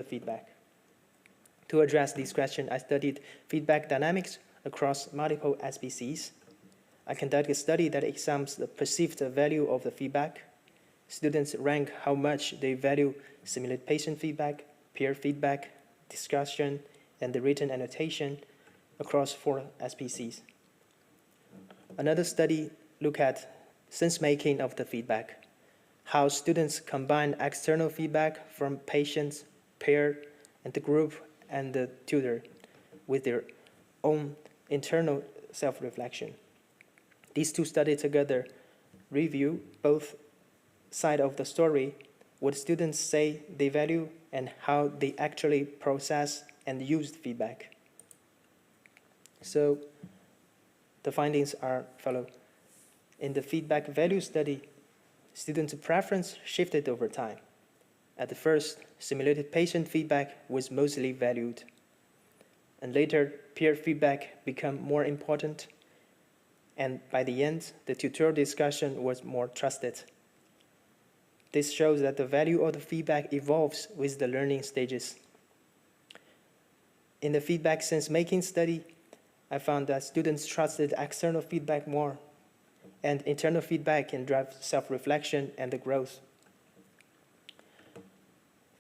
feedback. To address this question, I studied feedback dynamics across multiple SPCs. I conducted a study that examines the perceived value of the feedback. Students rank how much they value simulated patient feedback, peer feedback, discussion, and the written annotation across 4 SPCs. Another study looked at sense-making of the feedback, how students combine external feedback from patients, peer, and the group and the tutor with their own internal self-reflection. These 2 studies together review both sides of the story, what students say they value, and how they actually process and use feedback. So the findings are follow. In the feedback value study, students' preference shifted over time. At the first, simulated patient feedback was mostly valued, and later peer feedback became more important, and by the end, the tutorial discussion was more trusted. This shows that the value of the feedback evolves with the learning stages. In the feedback sense-making study, I found that students trusted external feedback more, and internal feedback can drive self-reflection and the growth.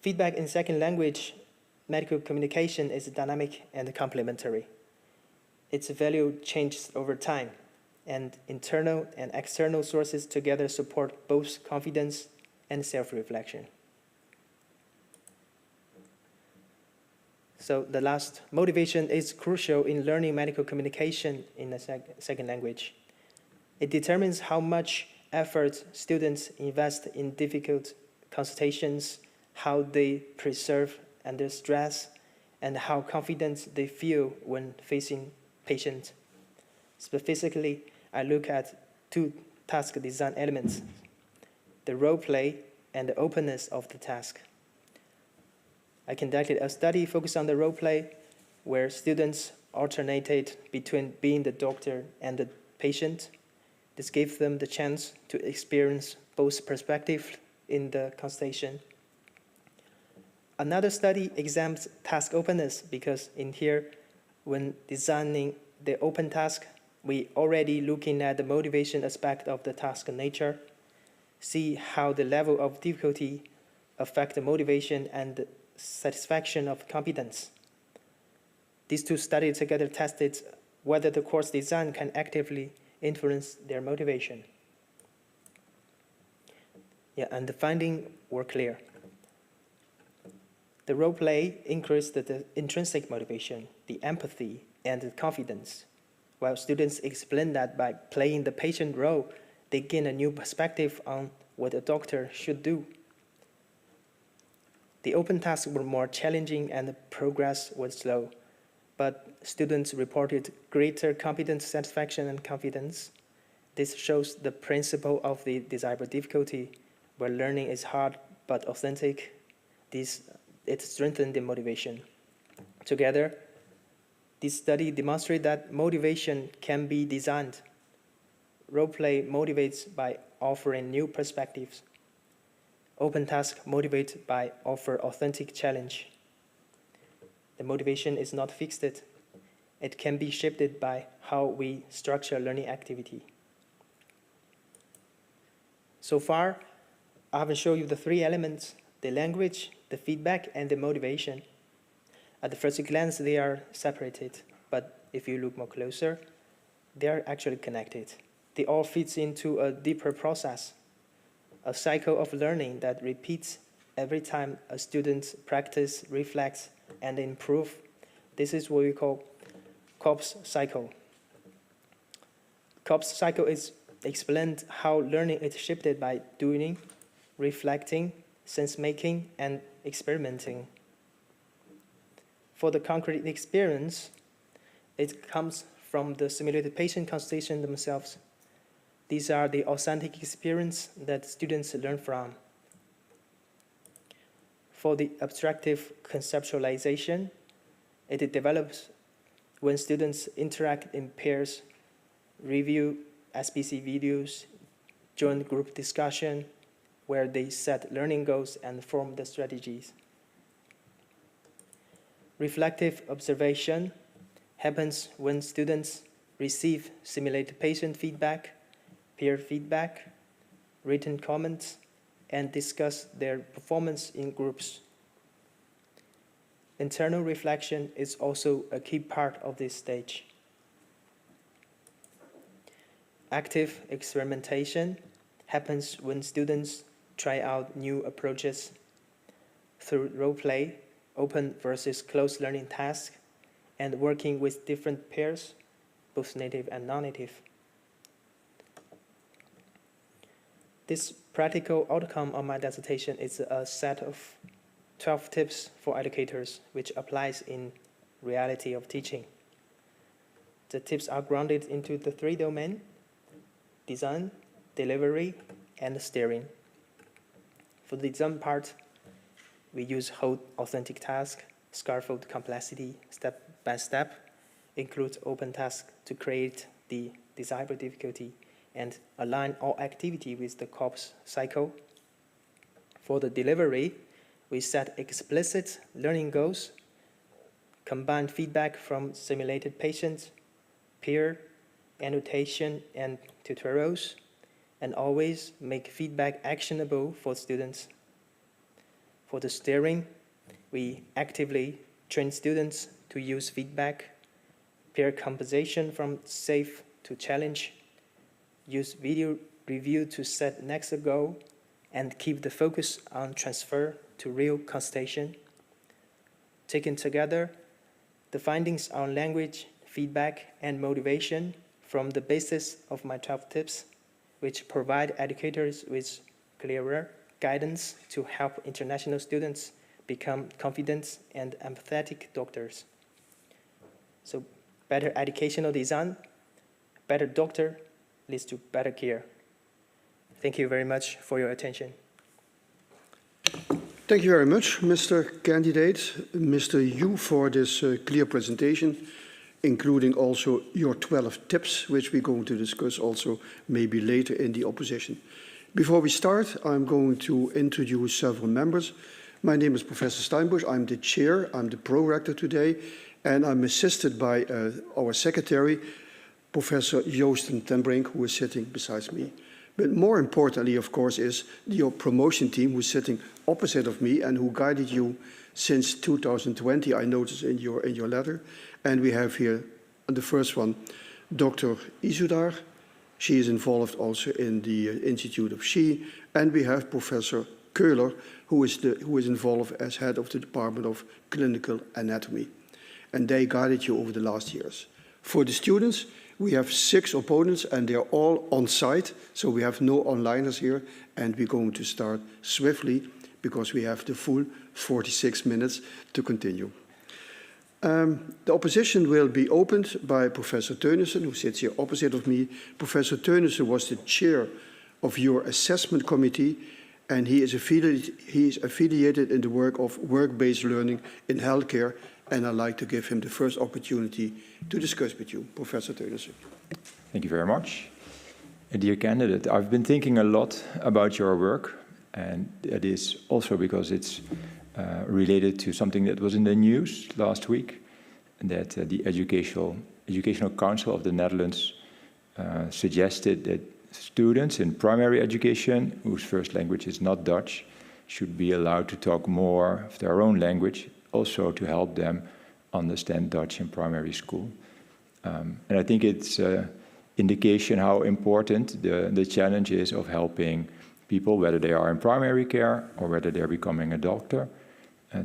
Feedback in second language medical communication is dynamic and complementary. Its value changes over time, and internal and external sources together support both confidence and self-reflection. So the last, motivation is crucial in learning medical communication in a second language. It determines how much effort students invest in difficult consultations, how they preserve under stress, and how confident they feel when facing patients. Specifically, I look at 2 task design elements, the role play and the openness of the task. I conducted a study focused on the role play, where students alternated between being the doctor and the patient. This gave them the chance to experience both perspectives in the consultation. Another study examines task openness, because in here, when designing the open task, we already looking at the motivation aspect of the task nature, see how the level of difficulty affect the motivation and the satisfaction of competence. These 2 studies together tested whether the course design can actively influence their motivation. And the findings were clear. The role play increased the intrinsic motivation, the empathy, and the confidence, while students explain that by playing the patient role, they gain a new perspective on what a doctor should do. The open tasks were more challenging and the progress was slow, but students reported greater competence, satisfaction, and confidence. This shows the principle of the desirable difficulty, where learning is hard but authentic. It strengthened the motivation. Together, this study demonstrates that motivation can be designed. Role play motivates by offering new perspectives. Open task motivates by offer authentic challenge. The motivation is not fixed. It can be shifted by how we structure learning activity. So far, I have shown you the 3 elements: the language, the feedback, and the motivation. At the first glance, they are separated, but if you look more closer, they are actually connected. They all fit into a deeper process, a cycle of learning that repeats every time a student practice, reflects, and improve. This is what we call COPS cycle. COPS cycle is explained how learning is shifted by doing, reflecting, sense-making, and experimenting. For the concrete experience, it comes from the simulated patient consultation themselves. These are the authentic experience that students learn from. For the abstractive conceptualization, it develops when students interact in pairs, review SPC videos, join group discussion, where they set learning goals and form the strategies. Reflective observation happens when students receive simulated patient feedback, peer feedback, written comments, and discuss their performance in groups. Internal reflection is also a key part of this stage. Active experimentation happens when students try out new approaches through role play, open versus closed learning tasks, and working with different peers, both native and non-native. This practical outcome of my dissertation is a set of 12 tips for educators, which applies in reality of teaching. The tips are grounded into the 3 domains: design, delivery, and steering. For the design part, we use whole authentic task, scaffold complexity step by step, include open tasks to create the desirable difficulty, and align all activity with the corpus cycle. For the delivery, we set explicit learning goals, combine feedback from simulated patients, peer, annotation, and tutorials, and always make feedback actionable for students. For the steering, we actively train students to use feedback, peer composition from safe to challenge, use video review to set next goal, and keep the focus on transfer to real consultation. Taken together, the findings on language, feedback, and motivation from the basis of my 12 tips, which provide educators with clearer guidance to help international students become confident and empathetic doctors. So better educational design, better doctor leads to better care. Thank you very much for your attention. Thank you very much, Mr. Candidate, Mr. Yu, for this clear presentation, including also your 12 tips, which we're going to discuss also maybe later in the opposition. Before we start, I'm going to introduce several members. My name is Professor Steinbusch. I'm the chair, I'm the pro-rector today, and I'm assisted by our secretary, Professor Joosten ten Brink, who is sitting beside me. But more importantly, of course, is your promotion team, who's sitting opposite of me and who guided you since 2020, I noticed in your letter. And we have here, the first one, Dr. Isudar. She is involved also in the Institute of She. And we have Professor Köhler, who is involved as head of the Department of Clinical Anatomy. And they guided you over the last years. For the students, we have 6 opponents, and they're all on site, so we have no onliners here, and we're going to start swiftly because we have the full 46 minutes to continue. The opposition will be opened by Professor Teunissen, who sits here opposite of me. Professor Teunissen was the chair of your assessment committee, and he is affiliated in the work of work-based learning in healthcare, and I'd like to give him the first opportunity to discuss with you. Professor Teunissen. Thank you very much. Dear candidate, I've been thinking a lot about your work, and it is also because it's related to something that was in the news last week, that the Educational Council of the Netherlands suggested that students in primary education, whose first language is not Dutch, should be allowed to talk more of their own language, also to help them understand Dutch in primary school. And I think it's an indication how important the challenge is of helping people, whether they are in primary care or whether they're becoming a doctor,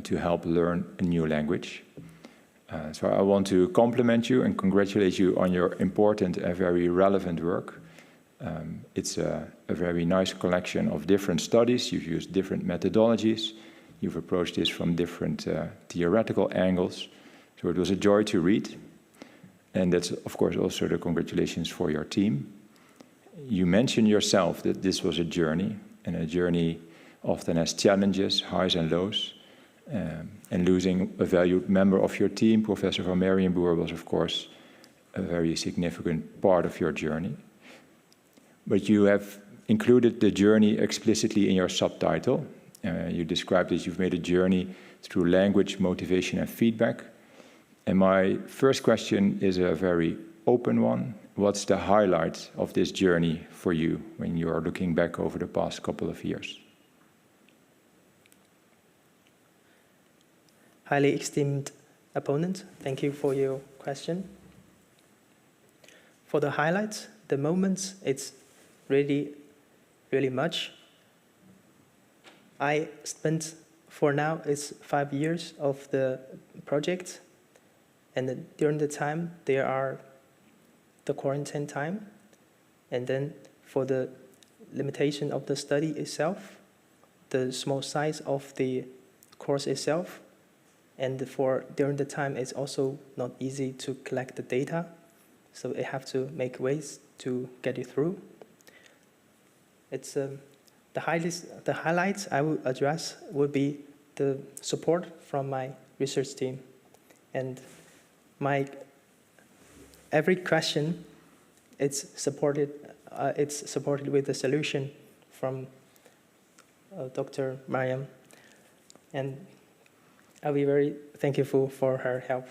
to help learn a new language. So I want to compliment you and congratulate you on your important and very relevant work. It's a very nice collection of different studies. You've used different methodologies. You've approached this from different theoretical angles. So it was a joy to read. And that's, of course, also the congratulations for your team. You mentioned yourself that this was a journey, and a journey often has challenges, highs and lows. And losing a valued member of your team, Professor van Marienboer, was, of course, a very significant part of your journey. But you have included the journey explicitly in your subtitle. You described that you've made a journey through language, motivation, and feedback. And my first question is a very open one. What's the highlight of this journey for you when you are looking back over the past couple of years? Highly esteemed opponent, thank you for your question. For the highlights, the moments, it's really, really much. I spent, for now, it's 5 years of the project. And then during the time, there are the quarantine time. And then for the limitation of the study itself, the small size of the course itself, and for during the time, it's also not easy to collect the data. So they have to make ways to get it through. It's the highlights I will address would be the support from my research team, and every question it's supported with a solution from Dr. Mariam, and I'll be very thankful for her help.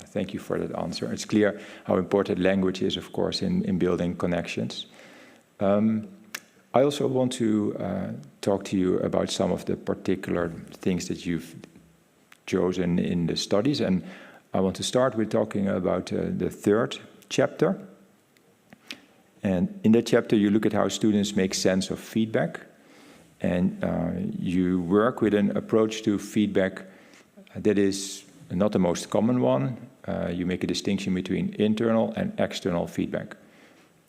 Thank you for that answer. It's clear how important language is, of course, in building connections. I also want to talk to you about some of the particular things that you've chosen in the studies, and I want to start with talking about the third chapter. And in that chapter, you look at how students make sense of feedback, and you work with an approach to feedback that is not the most common one. You make a distinction between internal and external feedback.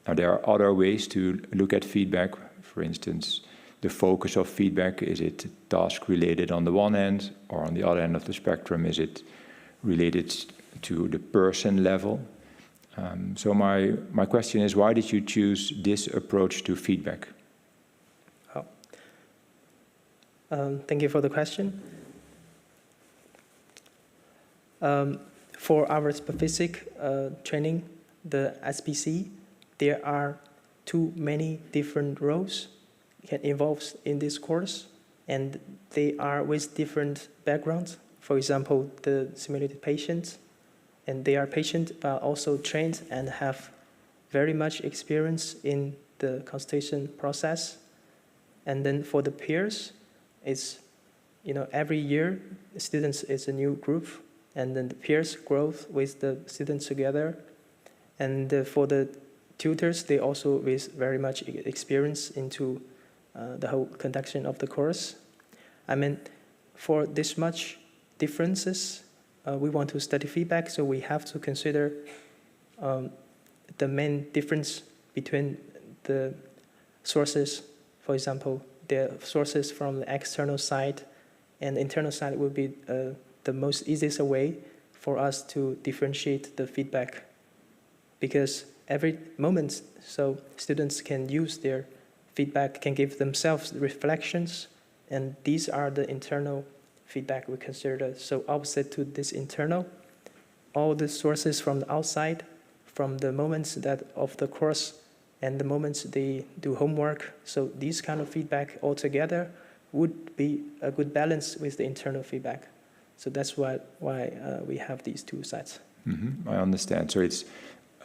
Now, there are other ways to look at feedback. For instance, the focus of feedback, is it task-related on the one end, or on the other end of the spectrum, is it related to the person level? So my question is, why did you choose this approach to feedback? Thank you for the question. For our specific training, the SPC, there are too many different roles involved in this course, and they are with different backgrounds. For example, the simulated patients, and they are patient but also trained and have very much experience in the consultation process. And then for the peers, it's, every year students is a new group, and then the peers grow with the students together. And for the tutors, they also with very much experience into the whole conduction of the course. I mean, for this much differences, we want to study feedback, so we have to consider the main difference between the sources. For example, the sources from the external side and the internal side will be the most easiest way for us to differentiate the feedback, because every moment, so students can use their feedback, can give themselves reflections, and these are the internal feedback we consider. So opposite to this internal, all the sources from the outside, from the moments that of the course and the moments they do homework, so these kind of feedback altogether would be a good balance with the internal feedback. So that's why we have these two sides. Mm-hmm. I understand. So it's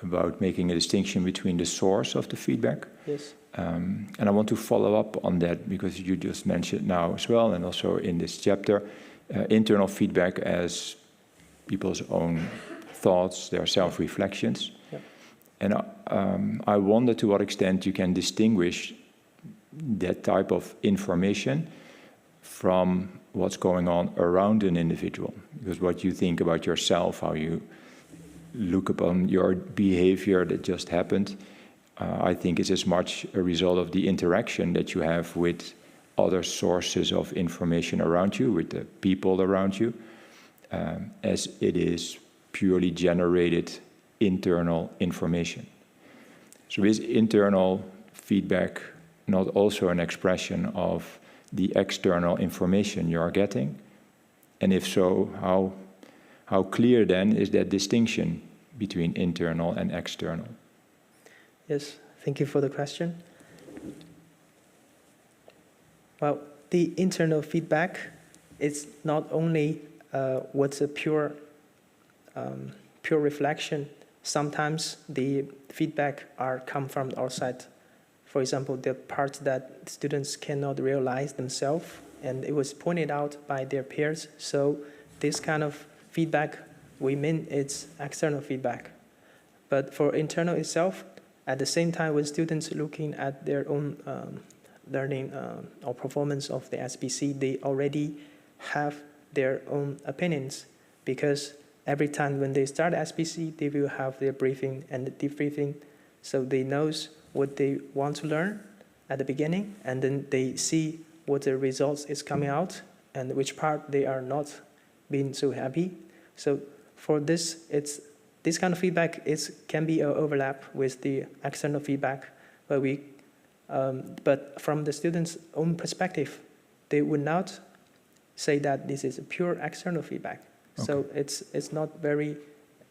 about making a distinction between the source of the feedback. Yes. And I want to follow up on that, because you just mentioned now as well, and also in this chapter, internal feedback as people's own thoughts, their self-reflections. Yep. And I wonder to what extent you can distinguish that type of information from what's going on around an individual. Because what you think about yourself, how you look upon your behavior that just happened, I think is as much a result of the interaction that you have with other sources of information around you, with the people around you, as it is purely generated internal information. So is internal feedback not also an expression of the external information you are getting? And if so, how clear then is that distinction between internal and external? Yes, thank you for the question. Well, the internal feedback is not only what's a pure pure reflection. Sometimes the feedback come from outside. For example, the part that students cannot realize themselves, and it was pointed out by their peers. So this kind of feedback, we mean it's external feedback. But for internal itself, at the same time, when students looking at their own learning or performance of the SBC, they already have their own opinions, because every time when they start SBC, they will have their briefing and the debriefing, so they knows what they want to learn at the beginning, and then they see what the results is coming out and which part they are not being so happy. So for this, this kind of feedback can be an overlap with the external feedback, but from the students' own perspective, they would not say that this is a pure external feedback. Okay. So it's not very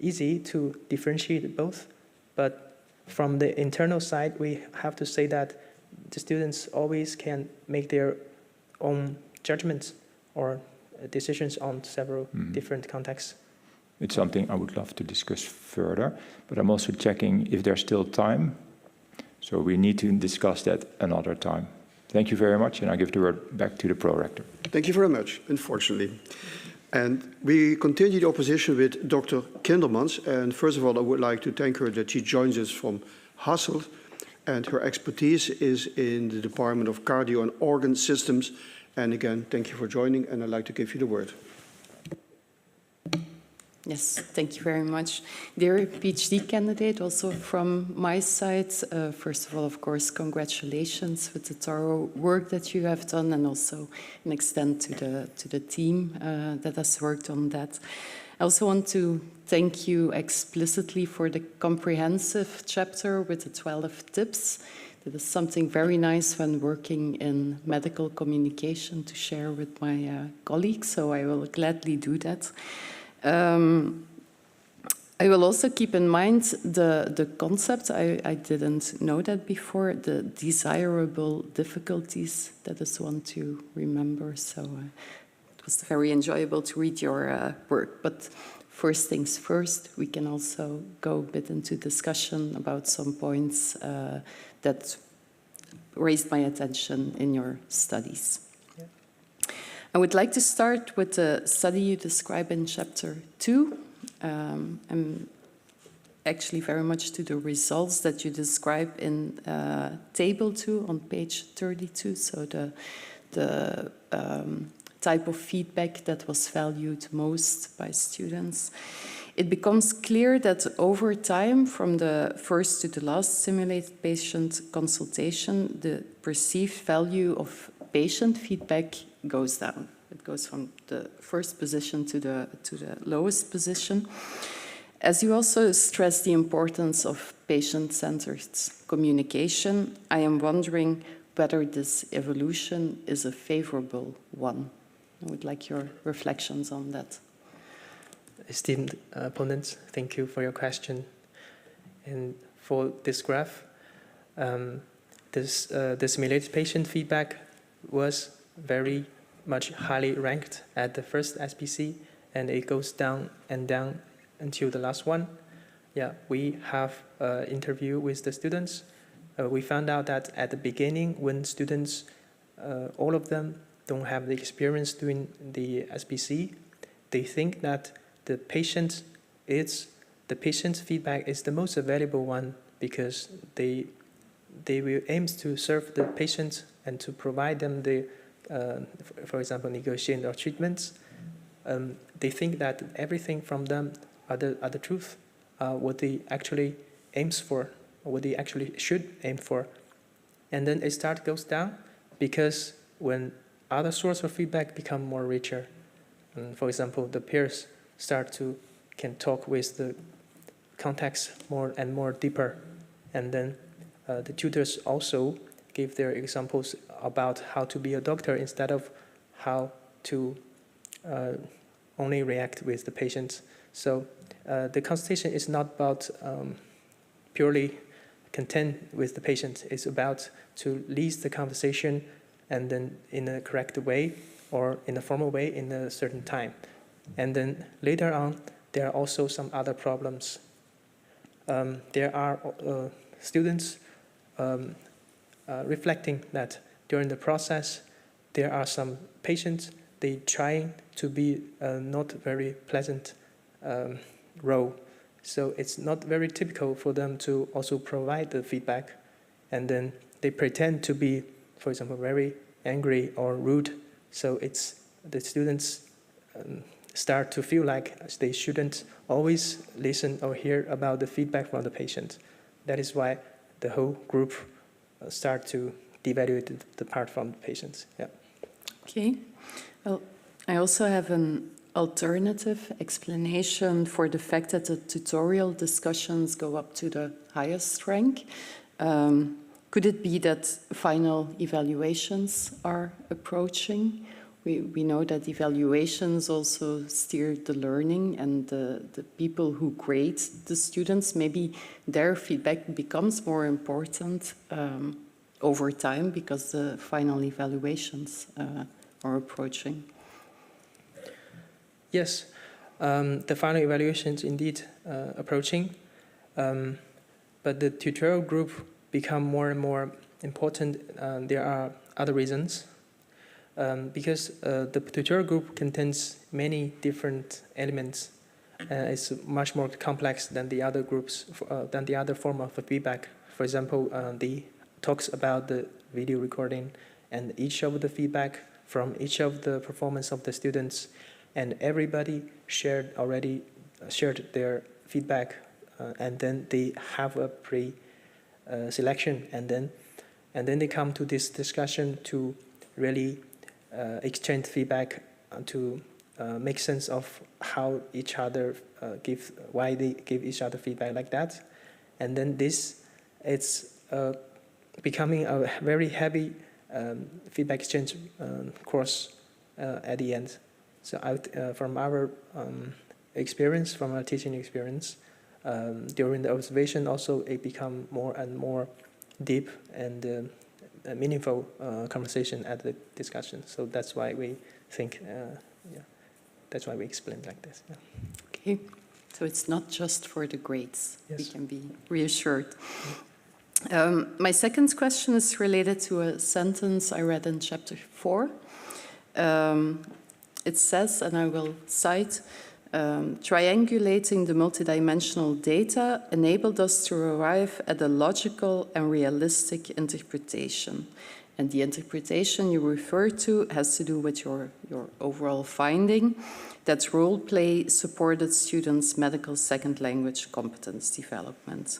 easy to differentiate both, but from the internal side, we have to say that the students always can make their own judgments or decisions on several different contexts. It's something I would love to discuss further, but I'm also checking if there's still time. So we need to discuss that another time. Thank you very much, and I give the word back to the pro-rector. Thank you very much, unfortunately. And we continue the opposition with Dr. Kindermans. And first of all, I would like to thank her that she joins us from Hasselt. And her expertise is in the Department of Cardio and Organ Systems. And again, thank you for joining, and I'd like to give you the word. Yes, thank you very much. Dear PhD candidate, also from my side, first of all, of course, congratulations with the thorough work that you have done, and also an extent to the team that has worked on that. I also want to thank you explicitly for the comprehensive chapter with the 12 tips. That is something very nice when working in medical communication to share with my colleagues, so I will gladly do that. I will also keep in mind the concept, I didn't know that before, the desirable difficulties. That is one to remember, so it was very enjoyable to read your work. But first things first, we can also go a bit into discussion about some points that raised my attention in your studies. I would like to start with the study you describe in chapter 2. I'm actually very much to the results that you describe in table 2 on page 32, so the type of feedback that was valued most by students. It becomes clear that over time, from the first to the last simulated patient consultation, the perceived value of patient feedback goes down. It goes from the first position to the lowest position. As you also stress the importance of patient-centered communication, I am wondering whether this evolution is a favorable one. I would like your reflections on that. Esteemed opponents, thank you for your question. And for this graph, the simulated patient feedback was very much highly ranked at the first SPC, and it goes down and down until the last one. Yeah, we have an interview with the students. We found out that at the beginning, when students, all of them don't have the experience doing the SPC, they think that the patient's feedback is the most valuable one, because they will aim to serve the patient and to provide them the for example, negotiation or treatments. They think that everything from them are the truth, what they actually aims for, or what they actually should aim for. And then it goes down, because when other sources of feedback become more richer, for example, the peers can talk with the context more and more deeper, and then the tutors also give their examples about how to be a doctor instead of how to only react with the patients. So the consultation is not about purely content with the patient. It's about to lead the conversation, and then in a correct way or in a formal way in a certain time. And then later on, there are also some other problems. There are students reflecting that during the process, there are some patients, they trying to be not very pleasant role. So it's not very typical for them to also provide the feedback. And then they pretend to be, for example, very angry or rude. So it's the students start to feel like they shouldn't always listen or hear about the feedback from the patient. That is why the whole group start to devalue the part from the patients. Yeah. Okay. Well, I also have an alternative explanation for the fact that the tutorial discussions go up to the highest rank. Could it be that final evaluations are approaching? We know that evaluations also steer the learning, and the people who grade the students, maybe their feedback becomes more important over time because the final evaluations are approaching. Yes, the final evaluations indeed approaching, but the tutorial group become more and more important. There are other reasons. Because the tutorial group contains many different elements. It's much more complex than the other groups, than the other form of feedback. For example, the talks about the video recording and each of the feedback from each of the performance of the students, and everybody already shared their feedback, and then they have a pre-selection, and then they come to this discussion to really exchange feedback to make sense of how each other why they give each other feedback like that. And then it's becoming a very heavy feedback exchange course at the end. So from our experience, from our teaching experience, during the observation also it become more and more deep and a meaningful conversation at the discussion. So that's why we think, that's why we explain like this. Yeah. Okay, so it's not just for the grades. Yes. We can be reassured. My second question is related to a sentence I read in chapter 4. It says, and I will cite, triangulating the multidimensional data enabled us to arrive at a logical and realistic interpretation. And the interpretation you refer to has to do with your overall finding that role play supported students' medical second language competence development.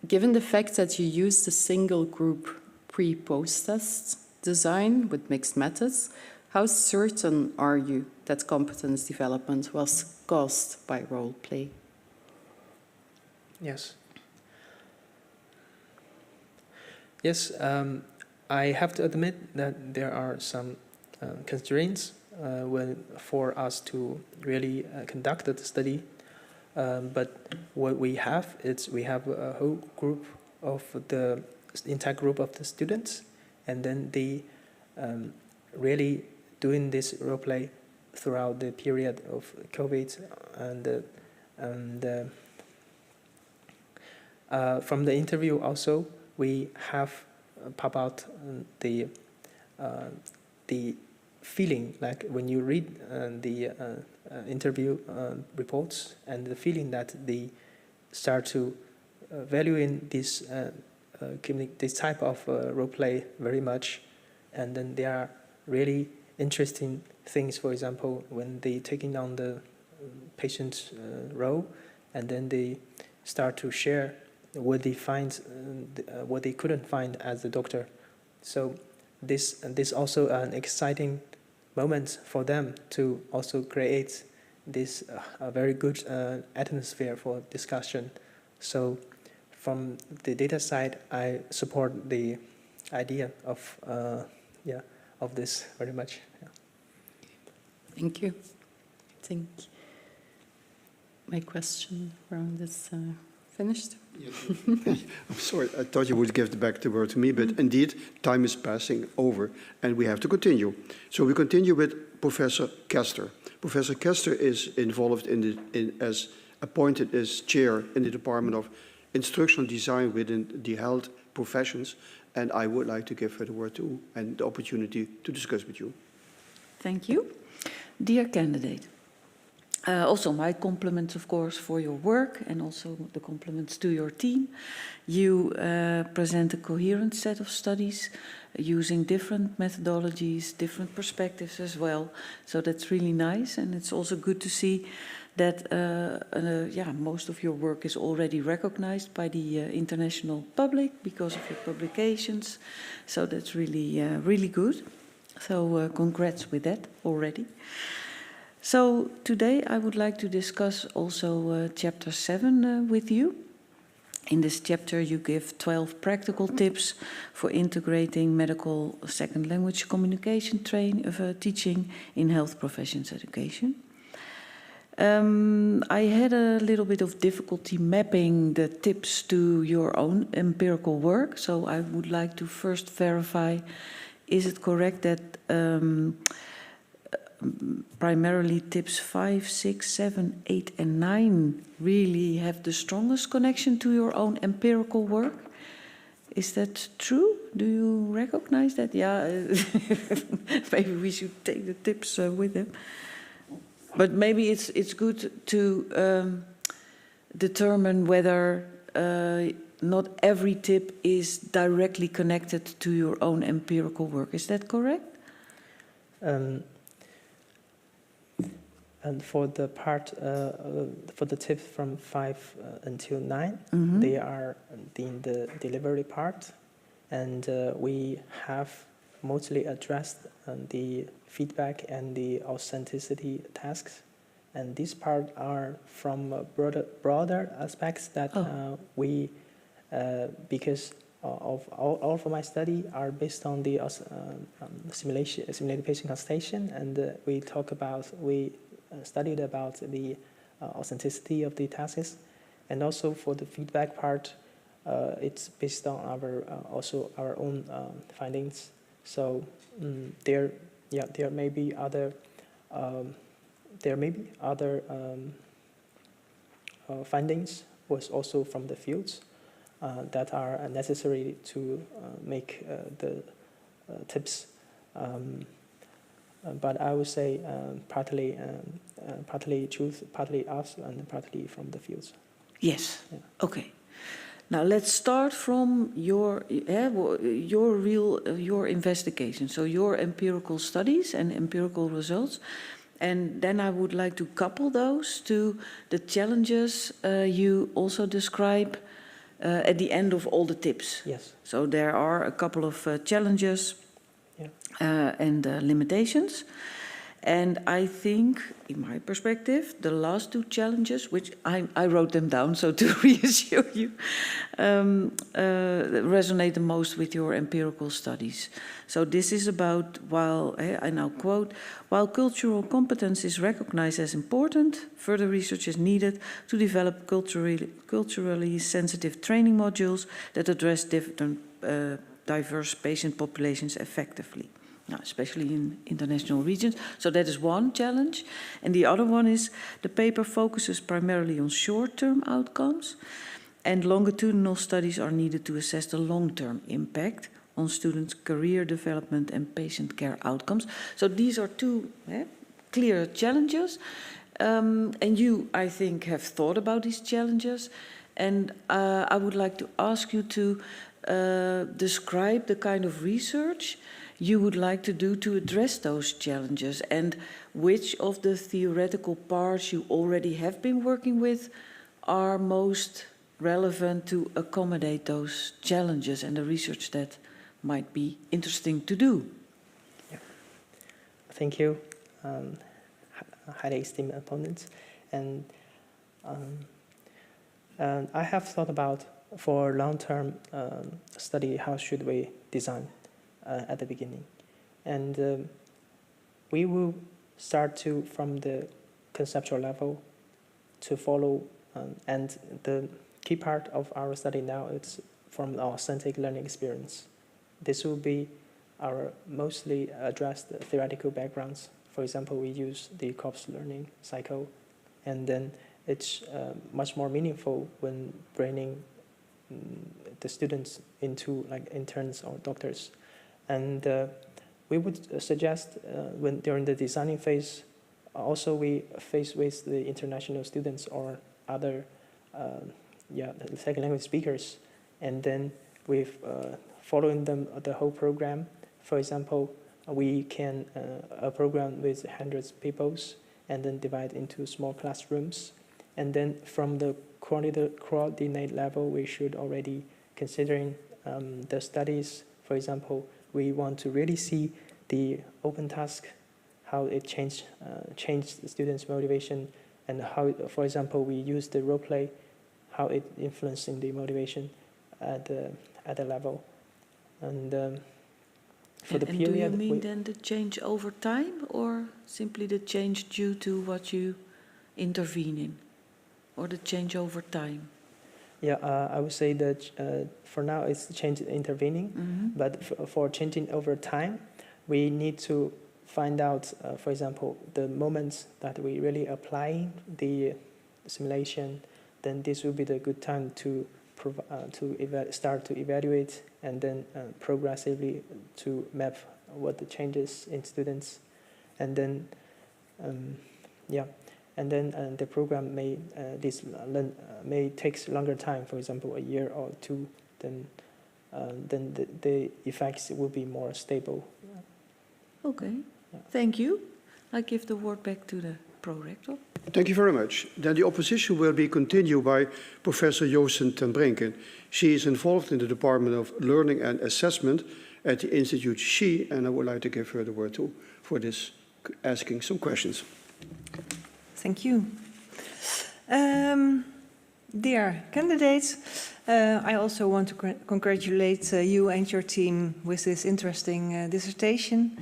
Given the fact that you used a single group pre-post test design with mixed methods, how certain are you that competence development was caused by role play? Yes. Yes, I have to admit that there are some constraints for us to really conduct the study. But what we have is we have a whole group of the entire group of the students, and then they really doing this role play throughout the period of COVID, and from the interview also we have pop out the feeling, like when you read the interview reports, and the feeling that they start to value in this type of role play very much, and then they are really interesting things. For example, when they taking on the patient's role, and then they start to share what they find, what they couldn't find as a doctor. So this also an exciting moment for them to also create this very good atmosphere for discussion. So from the data side, I support the idea of of this very much. Yeah. Thank you. I think my question around this Finished? I'm sorry, I thought you would give back the word to me, but indeed, time is passing over and we have to continue. So we continue with Professor Kester. Professor Kester is involved as appointed as chair in the Department of Instructional Design within the health professions, and I would like to give her the word to and the opportunity to discuss with you. Thank you. Dear candidate, also my compliments, of course, for your work and also the compliments to your team. You present a coherent set of studies using different methodologies, different perspectives as well. So that's really nice, and it's also good to see that most of your work is already recognized by the international public because of your publications. So that's really, really good. So congrats with that already. So today I would like to discuss also chapter 7 with you. In this chapter you give 12 practical tips for integrating medical second language communication teaching in health professions education. I had a little bit of difficulty mapping the tips to your own empirical work, so I would like to first verify, is it correct that primarily tips 5, 6, 7, 8 and 9 really have the strongest connection to your own empirical work? Is that true? Do you recognize that? Yeah, maybe we should take the tips with them. But maybe it's good to determine whether not every tip is directly connected to your own empirical work. Is that correct? And for the part, for the tips from 5 until 9, they are in the delivery part, and we have mostly addressed the feedback and the authenticity tasks. And this part are from broader aspects that we, because of all of my study are based on the simulated patient consultation, and we studied about the authenticity of the tasks, and also for the feedback part, it's based on our own findings. So there may be other findings was also from the fields that are necessary to make the tips. But I would say partly truth, partly us, and partly from the fields. Yes. Yeah. Okay. Now let's start from your investigation, so your empirical studies and empirical results, and then I would like to couple those to the challenges you also describe at the end of all the tips. Yes. So there are a couple of challenges and limitations. And I think, in my perspective, the last two challenges, which I wrote them down, so to reassure you, resonate the most with your empirical studies. So this is about, I now quote, while cultural competence is recognized as important, further research is needed to develop culturally sensitive training modules that address different diverse patient populations effectively. Now, especially in international regions. So that is one challenge. And the other one is the paper focuses primarily on short-term outcomes, and longitudinal studies are needed to assess the long-term impact on students' career development and patient care outcomes. So these are two clear challenges. And you, I think, have thought about these challenges. And I would like to ask you to describe the kind of research you would like to do to address those challenges, and which of the theoretical parts you already have been working with are most relevant to accommodate those challenges and the research that might be interesting to do. Yeah. Thank you, highly esteemed opponents. And I have thought about, for long-term study, how should we design at the beginning, and we will start from the conceptual level to follow, and the key part of our study now is from our authentic learning experience. This will be our mostly addressed theoretical backgrounds. For example, we use the corpus learning cycle, and then it's much more meaningful when bringing the students into like interns or doctors. And we would suggest when during the designing phase, also we face with the international students or other second language speakers, and then we've following them the whole program. For example, we can a program with hundreds of people, and then divide into small classrooms. And then from the coordinate level, we should already considering the studies. For example, we want to really see the open task, how it changed the students' motivation, and how, for example, we use the role play, how it influencing the motivation at the level. And for the period, do you mean then the change over time, or simply the change due to what you intervene in, or the change over time? Yeah, I would say that for now it's change intervening, but for changing over time, we need to find out, for example, the moments that we really apply the simulation. Then this will be the good time to start to evaluate, and then progressively to map what the changes in students, and then the program may take longer time, for example, a year or two. Then the effects will be more stable. Okay, Yeah. thank you. I give the word back to the pro-rector. Thank you very much. Then the opposition will be continued by Professor Joosten ten Brinken. She is involved in the Department of Learning and Assessment at the Institute SHE, and I would like to give her the word too for this, asking some questions. Thank you. Dear candidates, I also want to congratulate you and your team with this interesting dissertation.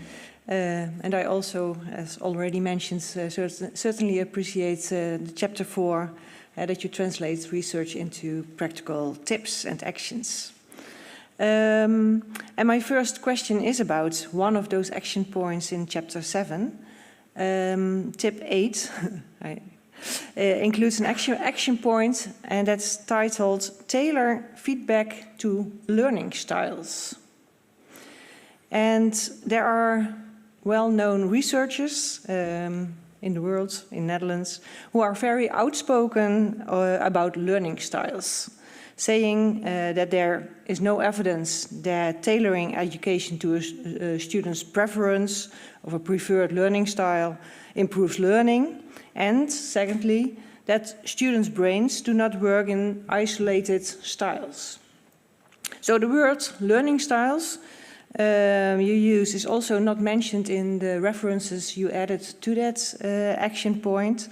And I also, as already mentioned, certainly appreciate the chapter 4, that you translate research into practical tips and actions. And my first question is about one of those action points in chapter 7. Tip 8 includes an action point, and that's titled Tailor Feedback to Learning Styles. And there are well-known researchers in the world, in Netherlands, who are very outspoken about learning styles, saying that there is no evidence that tailoring education to a student's preference of a preferred learning style improves learning, and secondly, that students' brains do not work in isolated styles. So the word learning styles you use is also not mentioned in the references you added to that action point.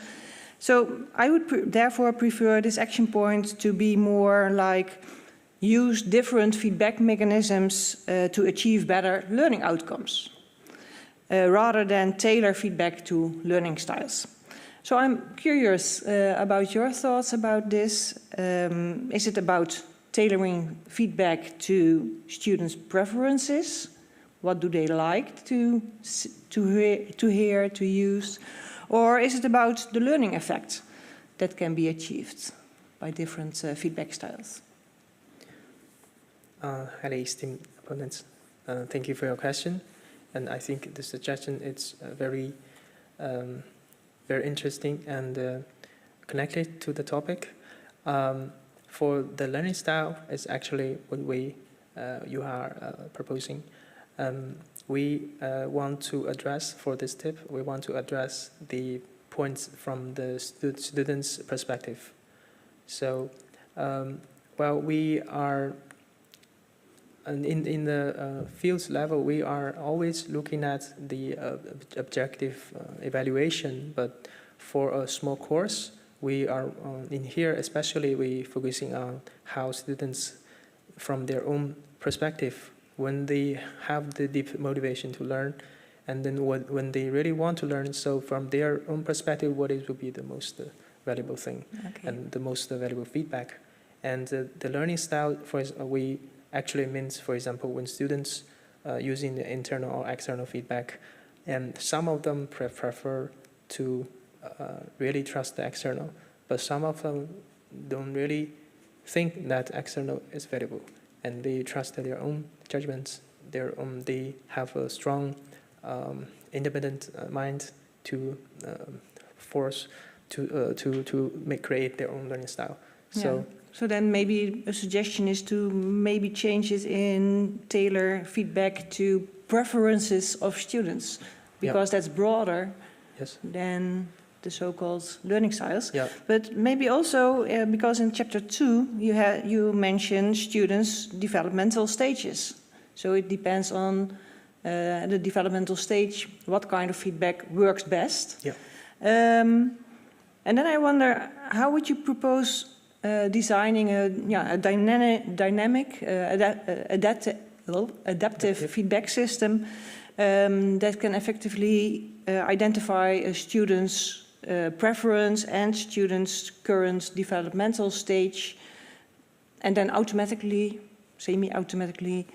So I would therefore prefer this action point to be more like use different feedback mechanisms to achieve better learning outcomes, rather than tailor feedback to learning styles. So I'm curious about your thoughts about this. Is it about tailoring feedback to students' preferences? What do they like to hear, to use? Or is it about the learning effect that can be achieved by different feedback styles? Highly esteemed opponents, thank you for your question. And I think the suggestion is very interesting and connected to the topic. For the learning style, is actually what you are proposing. We want to address, for this tip, we want to address the points from the student's perspective. So, while we are in the fields level, we are always looking at the objective evaluation, but for a small course, we are in here, especially we focusing on how students, from their own perspective, when they have the deep motivation to learn, and then when they really want to learn, so from their own perspective, what it would be the most valuable thing, and the most valuable feedback. And the learning style, we actually means, for example, when students using the internal or external feedback, and some of them prefer to really trust the external, but some of them don't really think that external is valuable, and they trust their own judgments. They have a strong independent mind to force to create their own learning style. So then maybe a suggestion is to maybe change it in tailor feedback to preferences of students, because that's broader than the so-called learning styles. Yeah. But maybe also because in chapter 2 you mention students' developmental stages. So it depends on the developmental stage, what kind of feedback works best. Yeah. And then I wonder, how would you propose designing a dynamic, adaptive feedback system that can effectively identify a student's preference and student's current developmental stage, and then automatically, semi-automatically,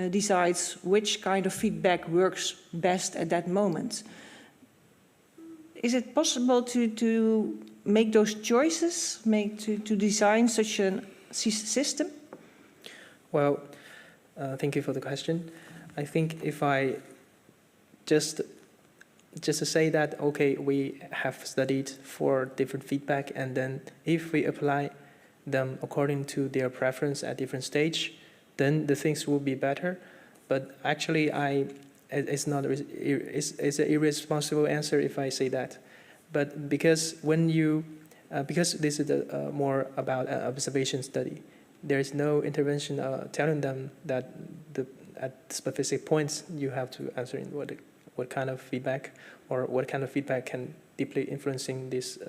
decides which kind of feedback works best at that moment. Is it possible to make those choices, to design such a system? Well, thank you for the question. I think if I just to say that, okay, we have studied 4 different feedback, and then if we apply them according to their preference at different stage, then the things will be better. But actually, it's an irresponsible answer if I say that. But because because this is more about an observation study, there is no intervention telling them that at specific points you have to answer in what kind of feedback, or what kind of feedback can deeply influencing this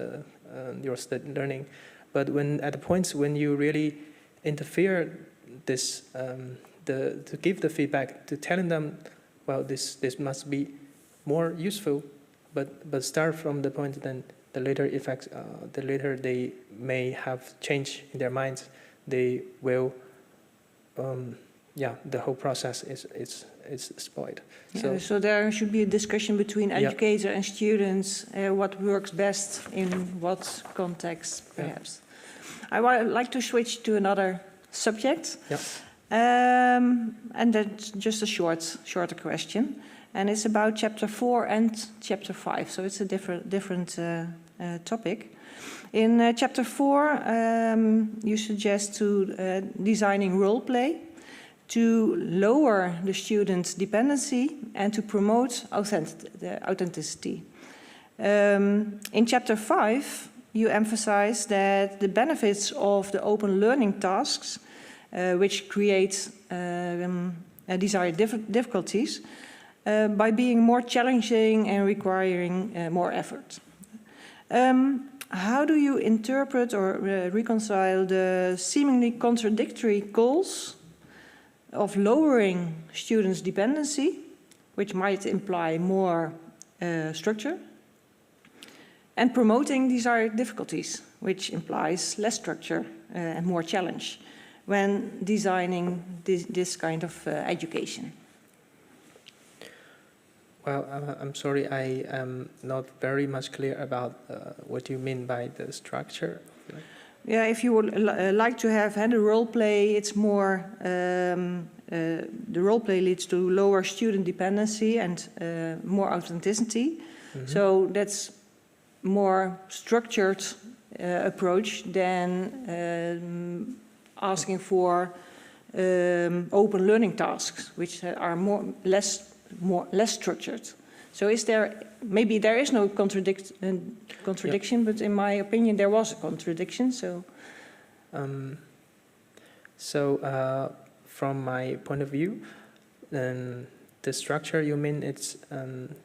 your learning. But at the points when you really interfere this to give the feedback, to telling them, well, this must be more useful, but start from the point, then the later effects, the later they may have change in their minds, they will, the whole process is spoiled. Yeah, so there should be a discussion between educator and students, what works best in what context, perhaps. I would like to switch to another subject. And that's just a shorter question. And it's about chapter 4 and chapter 5, so it's a different topic. In chapter 4, you suggest designing role play to lower the student's dependency and to promote authenticity. In chapter 5, you emphasize that the benefits of the open learning tasks, which create desired difficulties, by being more challenging and requiring more effort. How do you interpret or reconcile the seemingly contradictory goals of lowering students' dependency, which might imply more structure, and promoting desired difficulties, which implies less structure and more challenge when designing this kind of education? Well, I'm sorry, I am not very much clear about what you mean by the structure. Yeah, if you would like to have had a role play, it's more, the role play leads to lower student dependency and more authenticity. Mm-hmm. So that's more structured approach than asking for open learning tasks, which are less structured. So maybe there is no contradiction, but in my opinion there was a contradiction. So, from my point of view, the structure you mean it's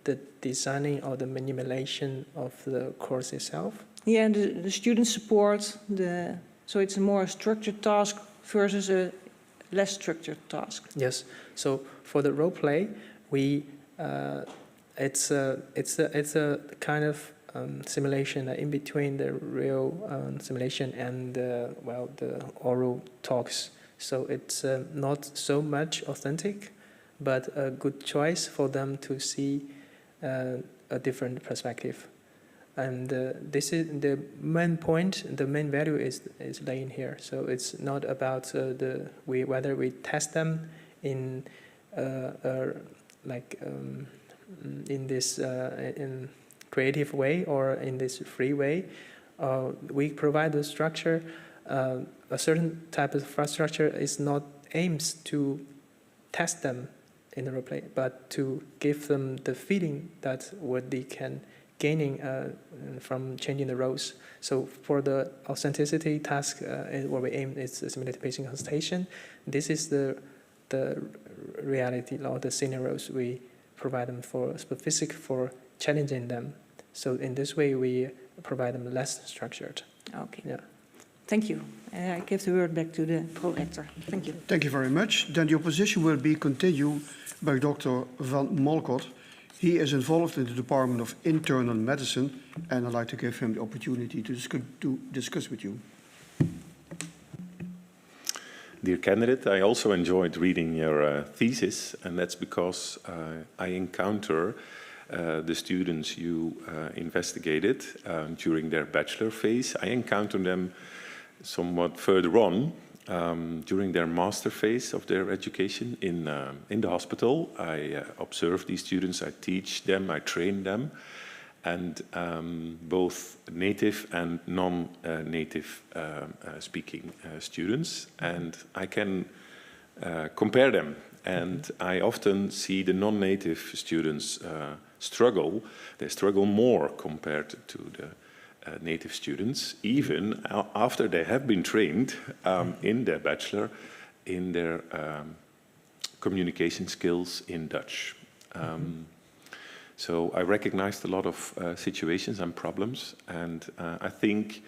the designing or the manipulation of the course itself? Yeah, the student support. So it's a more structured task versus a less structured task. Yes. So for the role play, it's a kind of simulation in between the real simulation and the oral talks. So it's not so much authentic, but a good choice for them to see a different perspective. And this is the main point. The main value is laying here. So it's not about whether we test them in in this in creative way or in this free way. We provide the structure. A certain type of infrastructure is not aims to test them in the replay, but to give them the feeling that what they can gaining from changing the roles. So for the authenticity task, what we aim is simulated patient consultation. This is the reality or the scenarios we provide them for specific for challenging them. So in this way, we provide them less structured. Okay. Yeah. Thank you. I give the word back to the pro-actor. Thank you. Thank you very much. Then the opposition will be continued by Dr. Van Molkot. He is involved in the Department of Internal Medicine, and I'd like to give him the opportunity to discuss with you. Dear candidate, I also enjoyed reading your thesis, and that's because I encounter the students you investigated during their bachelor phase. I encounter them somewhat further on during their master phase of their education in the hospital. I observe these students, I teach them, I train them, and both native and non-native speaking students, and I can compare them. And I often see the non-native students struggle. They struggle more compared to the native students, even after they have been trained in their bachelor, in their communication skills in Dutch. So I recognized a lot of situations and problems, and I think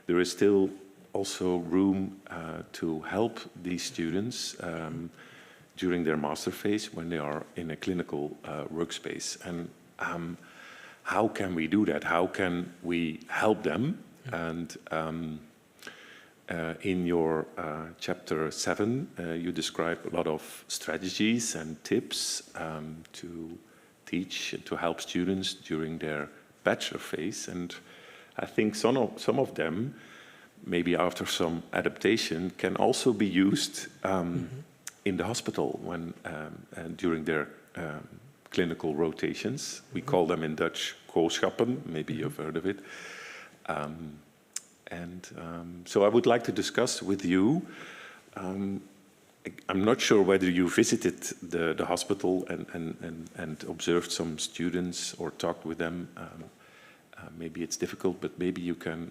there is still also room to help these students during their master phase when they are in a clinical workspace. And how can we do that? How can we help them? And in your chapter 7, you describe a lot of strategies and tips to teach and to help students during their bachelor phase. And I think some of them, maybe after some adaptation, can also be used in the hospital when during their clinical rotations. We call them in Dutch kooschappen, maybe you've heard of it. So I would like to discuss with you, I'm not sure whether you visited the hospital and observed some students or talked with them. Maybe it's difficult, but maybe you can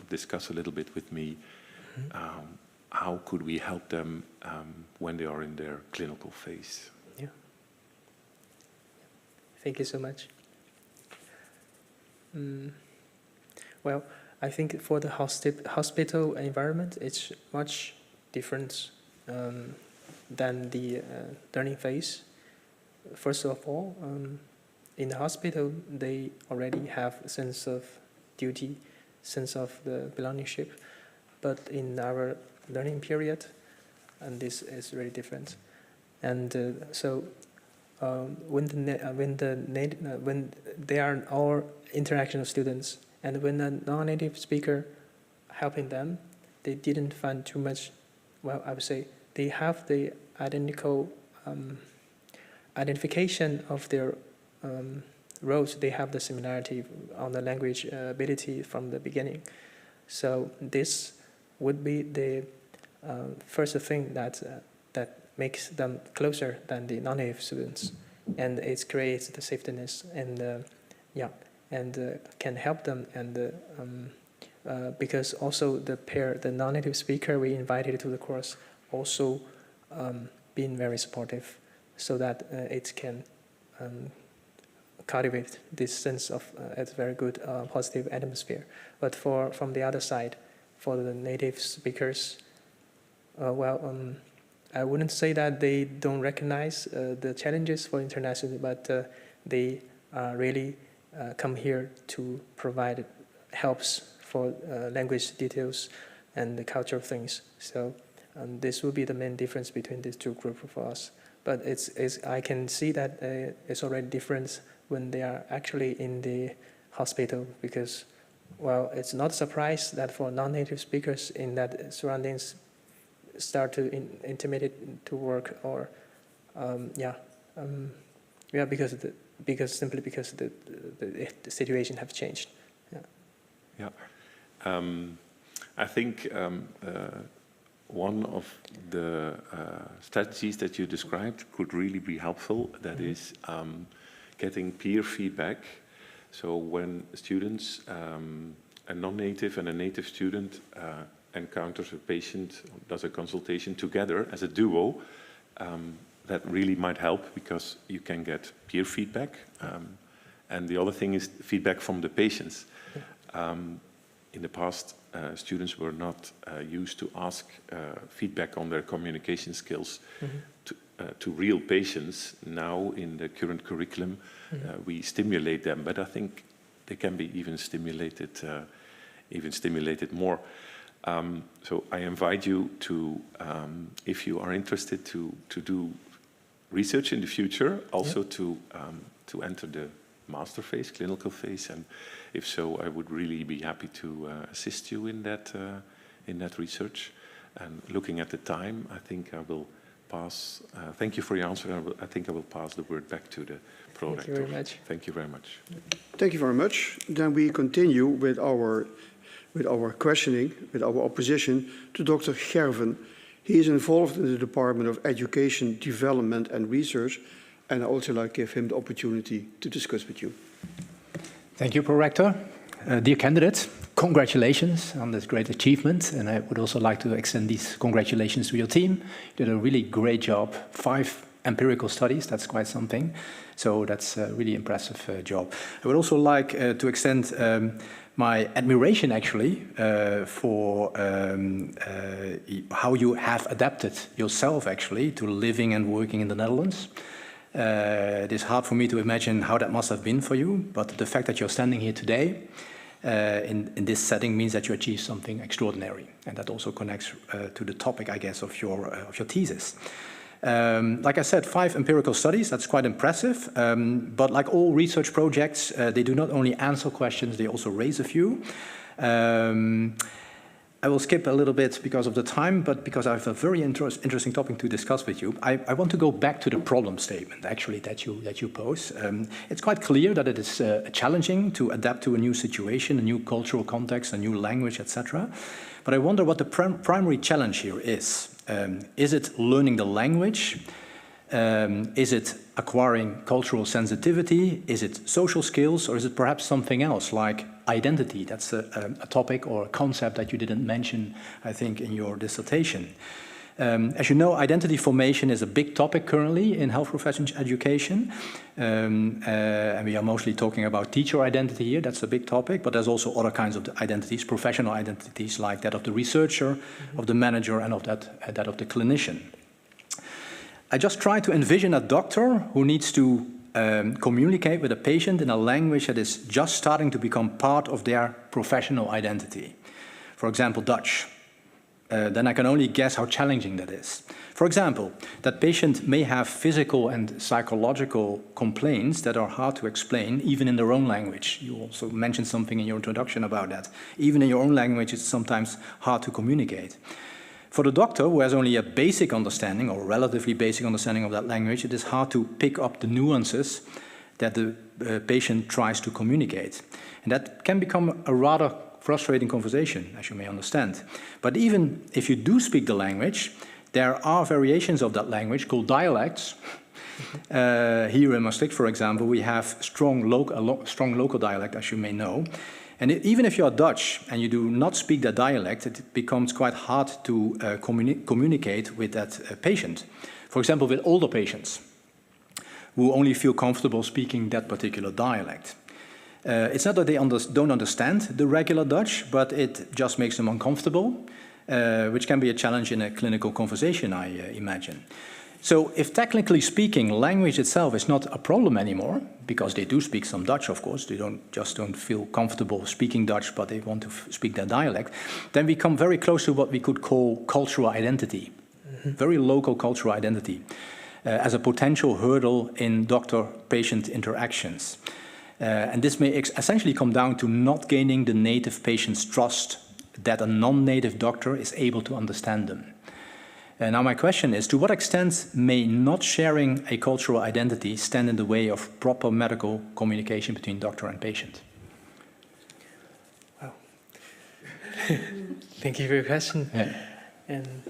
discuss a little bit with me how could we help them when they are in their clinical phase. Yeah. Thank you so much. Well, I think for the hospital environment, it's much different than the learning phase. First of all, in the hospital, they already have a sense of duty, sense of the belongingship. But in our learning period, and this is really different. And so when they are all international students, and when a non-native speaker helping them, they didn't find too much. Well, I would say they have the identification of their roles. They have the similarity on the language ability from the beginning. So this would be the first thing that makes them closer than the non-native students, and it creates the safetyness and can help them. And because also the non-native speaker we invited to the course also being very supportive, so that it can cultivate this sense of a very good positive atmosphere. But from the other side, for the native speakers, I wouldn't say that they don't recognize the challenges for international, but they are really come here to provide helps for language details and the cultural things. So this will be the main difference between these two groups for us. But I can see that it's already different when they are actually in the hospital, because, well, it's not a surprise that for non-native speakers in that surroundings start to intimidate to work, or simply because the situation have changed. I think one of the strategies that you described could really be helpful. That is getting peer feedback. So when students, a non-native and a native student encounters a patient, does a consultation together as a duo, that really might help, because you can get peer feedback. And the other thing is feedback from the patients. In the past, students were not used to ask feedback on their communication skills to real patients. Now, in the current curriculum, we stimulate them, but I think they can be even stimulated more. So I invite you to, if you are interested, to do research in the future, also to enter the master phase, clinical phase, and if so, I would really be happy to assist you in that research. And looking at the time, I think I will pass. Thank you for your answer. I think I will pass the word back to the prorector. Thank you very much. Thank you very much. Thank you very much. Then we continue with our questioning, with our opposition to Dr. Gerven. He is involved in the Department of Education, Development and Research, and I also like to give him the opportunity to discuss with you. Thank you, Prorector. Dear candidates, congratulations on this great achievement, and I would also like to extend these congratulations to your team. You did a really great job. 5 empirical studies, that's quite something. So that's a really impressive job. I would also like to extend my admiration, actually, for how you have adapted yourself, actually, to living and working in the Netherlands. It is hard for me to imagine how that must have been for you, but the fact that you're standing here today in this setting means that you achieved something extraordinary, and that also connects to the topic, I guess, of your thesis. Like I said, 5 empirical studies, that's quite impressive, but like all research projects, they do not only answer questions, they also raise a few. I will skip a little bit because of the time, but because I have a very interesting topic to discuss with you. I want to go back to the problem statement, actually, that you pose. It's quite clear that it is challenging to adapt to a new situation, a new cultural context, a new language, etc. But I wonder what the primary challenge here is. Is it learning the language? Is it acquiring cultural sensitivity? Is it social skills? Or is it perhaps something else, like identity? That's a topic or a concept that you didn't mention, I think, in your dissertation. As you know, identity formation is a big topic currently in health professions education. And we are mostly talking about teacher identity here, that's a big topic, but there's also other kinds of identities, professional identities, like that of the researcher, of the manager, and of that of the clinician. I just try to envision a doctor who needs to communicate with a patient in a language that is just starting to become part of their professional identity. For example, Dutch. Then I can only guess how challenging that is. For example, that patient may have physical and psychological complaints that are hard to explain, even in their own language. You also mentioned something in your introduction about that. Even in your own language, it's sometimes hard to communicate. For the doctor, who has only a basic understanding, or relatively basic understanding of that language, it is hard to pick up the nuances that the patient tries to communicate. And that can become a rather frustrating conversation, as you may understand. But even if you do speak the language, there are variations of that language called dialects. Here in Maastricht, for example, we have strong local dialect, as you may know. And even if you are Dutch and you do not speak that dialect, it becomes quite hard to communicate with that patient. For example, with older patients who only feel comfortable speaking that particular dialect. It's not that they don't understand the regular Dutch, but it just makes them uncomfortable, which can be a challenge in a clinical conversation, I imagine. So if technically speaking, language itself is not a problem anymore, because they do speak some Dutch, of course, they don't feel comfortable speaking Dutch, but they want to speak their dialect, then we come very close to what we could call cultural identity, very local cultural identity, as a potential hurdle in doctor-patient interactions. And this may essentially come down to not gaining the native patient's trust that a non-native doctor is able to understand them. Now my question is, to what extent may not sharing a cultural identity stand in the way of proper medical communication between doctor and patient? Wow. Thank you for your question. Yeah. And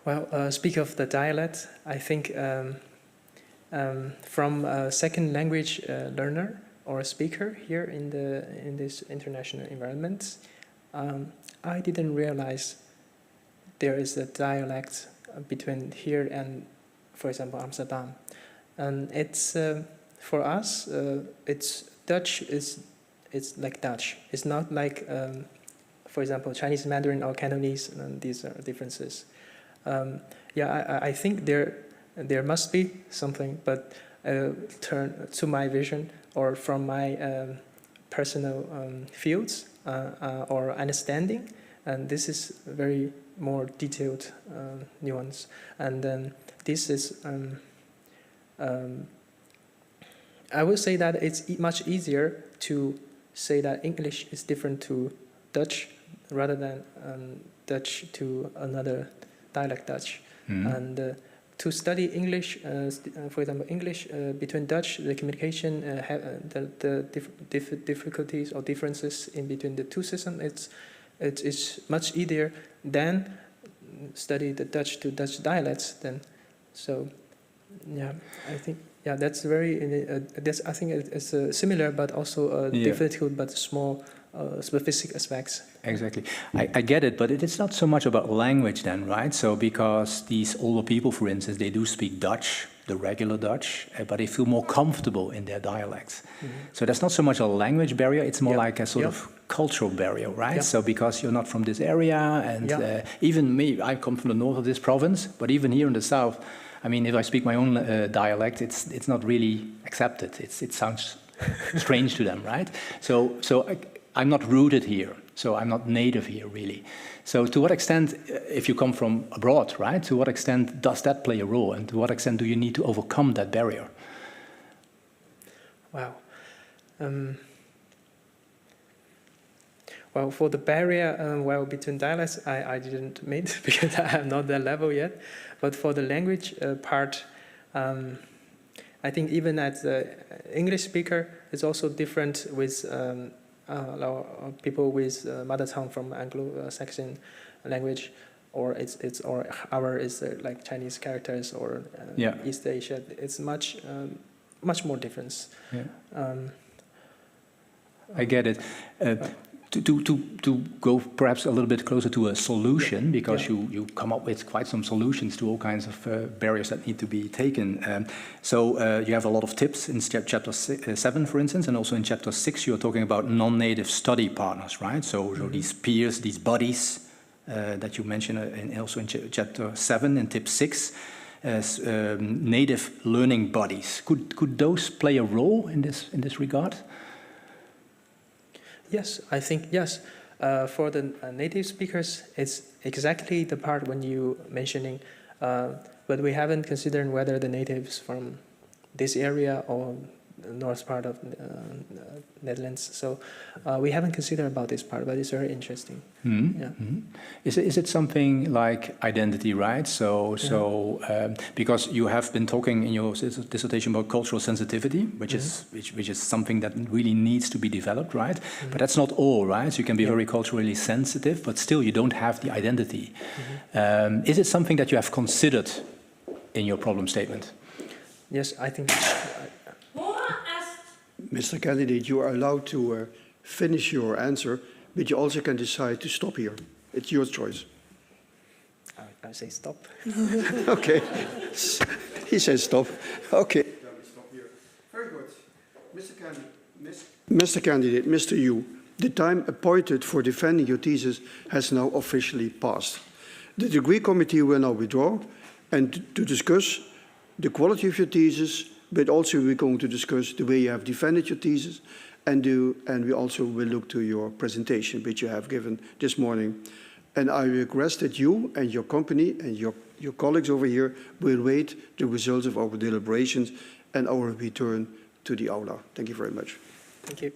well, speak of the dialect, I think from a second language learner or a speaker here in this international environment, I didn't realize there is a dialect between here and, for example, Amsterdam. And it's, for us, it's Dutch it's like Dutch. It's not like, for example, Chinese Mandarin or Cantonese, and these are differences. Yeah, I think there must be something, but turn to my vision or from my personal fields or understanding, and this is very more detailed nuance. And then this is, I would say that it's much easier to say that English is different to Dutch rather than Dutch to another dialect Dutch. And to study English, for example, English between Dutch, the communication, the difficulties or differences in between the two systems, it's much easier than study the Dutch to Dutch dialects. Then, so yeah, I think that's very. I think it's similar, but also difficult, but small, specific aspects. Exactly. I get it, but it's not so much about language then, right? So because these older people, for instance, they do speak Dutch, the regular Dutch, but they feel more comfortable in their dialects. So that's not so much a language barrier, it's more like a sort of cultural barrier, right? So because you're not from this area, and even me, I come from the north of this province, but even here in the south, I mean, if I speak my own dialect, it's not really accepted. It sounds strange to them, right? So I'm not rooted here. So I'm not native here, really. So to what extent, if you come from abroad, right, to what extent does that play a role? And to what extent do you need to overcome that barrier? Wow. Well, for the barrier between dialects, I didn't meet because I'm not that level yet. But for the language part, I think even as the English speaker, it's also different with people with mother tongue from Anglo-Saxon language, or or our is like Chinese characters or East Asia. It's much more difference. Yeah. I get it. To go perhaps a little bit closer to a solution, because you come up with quite some solutions to all kinds of barriers that need to be taken. So you have a lot of tips in chapter 7, for instance, and also in chapter 6 you're talking about non-native study partners, right? So these peers, these buddies that you mentioned also in chapter 7 and tip 6, as native learning buddies. Could those play a role in this regard? Yes, I think yes. For the native speakers, it's exactly the part when you mentioning, but we haven't considered whether the natives from this area or the north part of Netherlands. So we haven't considered about this part, but it's very interesting. Yeah. Is it something like identity, right? Because you have been talking in your dissertation about cultural sensitivity, which is something that really needs to be developed, right? But that's not all, right? So you can be very culturally sensitive, but still you don't have the identity. Is it something that you have considered in your problem statement? Yes, I think. Mr. Candidate, you are allowed to finish your answer, but you also can decide to stop here. It's your choice. I say stop. Okay. He says stop. Okay. Very good. Mr. Candidate, Mr. Yu, the time appointed for defending your thesis has now officially passed. The degree committee will now withdraw, and to discuss the quality of your thesis, but also we're going to discuss the way you have defended your thesis, and we also will look to your presentation, which you have given this morning. And I request that you and your company and your colleagues over here will wait the results of our deliberations and our return to the aula. Thank you very much. Thank you.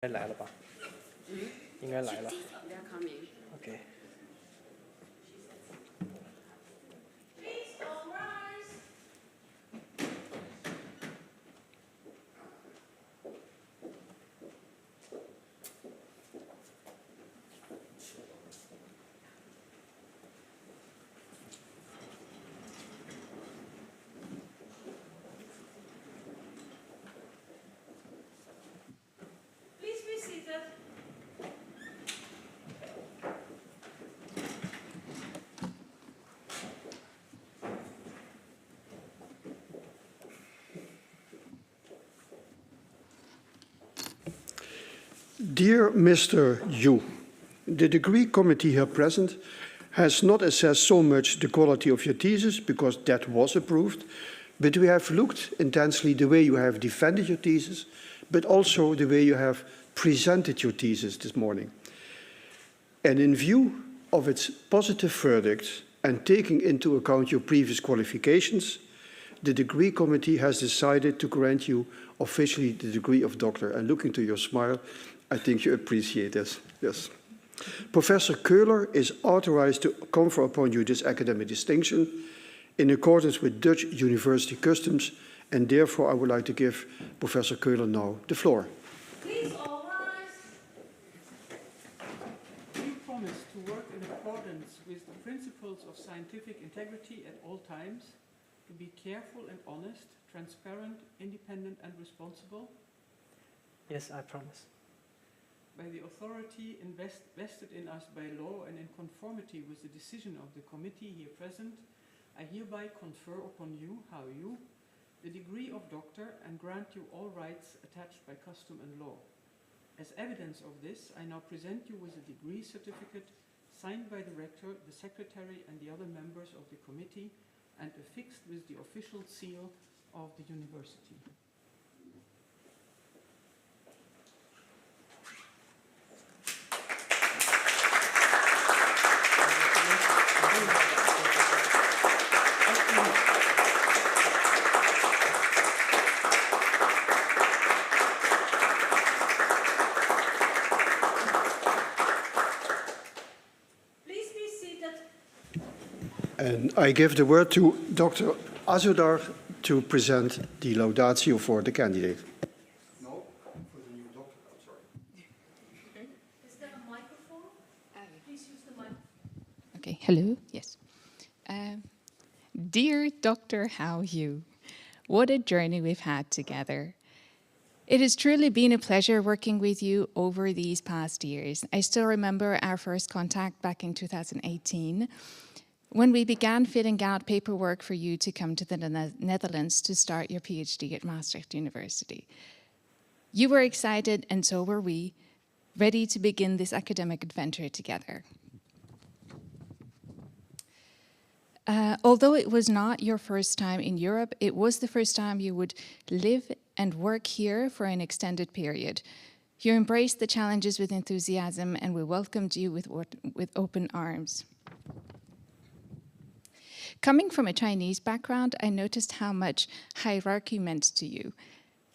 来了吧？应该来了。OK。Dear Mr. Yu, the degree committee here present has not assessed so much the quality of your thesis, because that was approved, but we have looked intensely the way you have defended your thesis, but also the way you have presented your thesis this morning. And in view of its positive verdict and taking into account your previous qualifications, the degree committee has decided to grant you officially the degree of doctor. And looking to your smile, I think you appreciate this. Yes. Professor Köhler is authorized to confer upon you this academic distinction in accordance with Dutch university customs, and therefore I would like to give Professor Köhler now the floor. Please all rise. We promise to work in accordance with the principles of scientific integrity at all times, to be careful and honest, transparent, independent and responsible. Yes, I promise. By the authority vested in us by law and in conformity with the decision of the committee here present, I hereby confer upon you, Hao Yu, the degree of doctor and grant you all rights attached by custom and law. As evidence of this, I now present you with a degree certificate signed by the rector, the secretary and the other members of the committee and affixed with the official seal of the university. And I give the word to Dr. Azudar to present the laudatio for the candidate. No, for the new doctor, I'm sorry. Is there a microphone? Please use the microphone. Okay, hello, yes. Dear Dr. Hao Yu, what a journey we've had together. It has truly been a pleasure working with you over these past years. I still remember our first contact back in 2018, when we began filling out paperwork for you to come to the Netherlands to start your PhD at Maastricht University. You were excited, and so were we, ready to begin this academic adventure together. Although it was not your first time in Europe, it was the first time you would live and work here for an extended period. You embraced the challenges with enthusiasm, and we welcomed you with open arms. Coming from a Chinese background, I noticed how much hierarchy meant to you.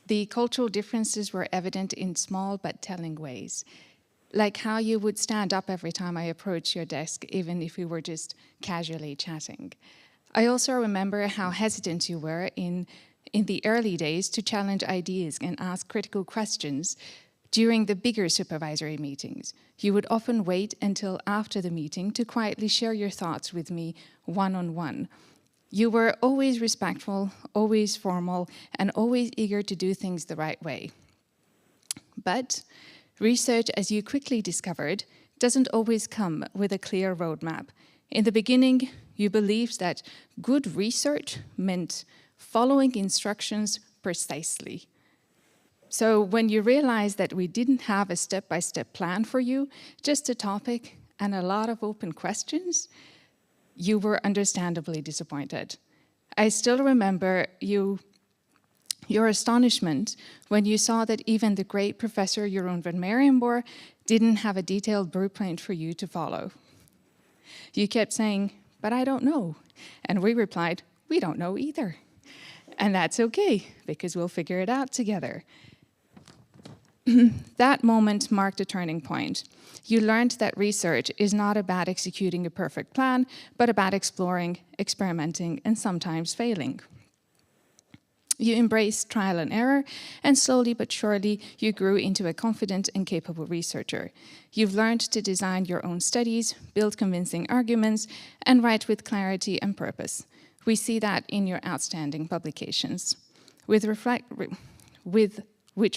The cultural differences were evident in small but telling ways, like how you would stand up every time I approached your desk, even if we were just casually chatting. I also remember how hesitant you were in the early days to challenge ideas and ask critical questions during the bigger supervisory meetings. You would often wait until after the meeting to quietly share your thoughts with me one-on-one. You were always respectful, always formal, and always eager to do things the right way. But research, as you quickly discovered, doesn't always come with a clear roadmap. In the beginning, you believed that good research meant following instructions precisely. So when you realized that we didn't have a step-by-step plan for you, just a topic and a lot of open questions, you were understandably disappointed. I still remember your astonishment when you saw that even the great Professor Jeroen van Marienboer didn't have a detailed blueprint for you to follow. You kept saying, "But I don't know." And we replied, "We don't know either." And that's okay, because we'll figure it out together. That moment marked a turning point. You learned that research is not about executing a perfect plan, but about exploring, experimenting, and sometimes failing. You embraced trial and error, and slowly but surely, you grew into a confident and capable researcher. You've learned to design your own studies, build convincing arguments, and write with clarity and purpose. We see that in your outstanding publications, which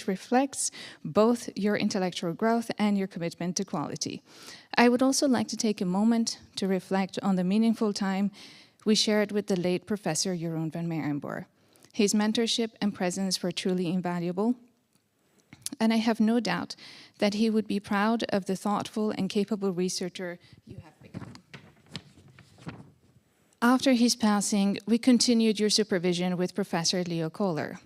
reflects both your intellectual growth and your commitment to quality. I would also like to take a moment to reflect on the meaningful time we shared with the late Professor Jeroen van Meerenboer. His mentorship and presence were truly invaluable, and I have no doubt that he would be proud of the thoughtful and capable researcher you have become. After his passing, we continued your supervision with Professor Leo Kohler.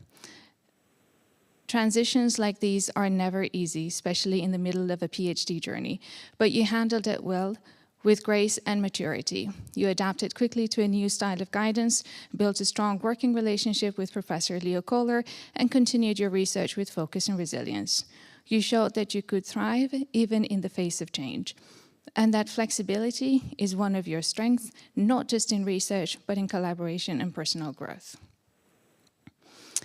Transitions like these are never easy, especially in the middle of a PhD journey, but you handled it well, with grace and maturity. You adapted quickly to a new style of guidance, built a strong working relationship with Professor Leo Kohler, and continued your research with focus and resilience. You showed that you could thrive even in the face of change, and that flexibility is one of your strengths, not just in research, but in collaboration and personal growth.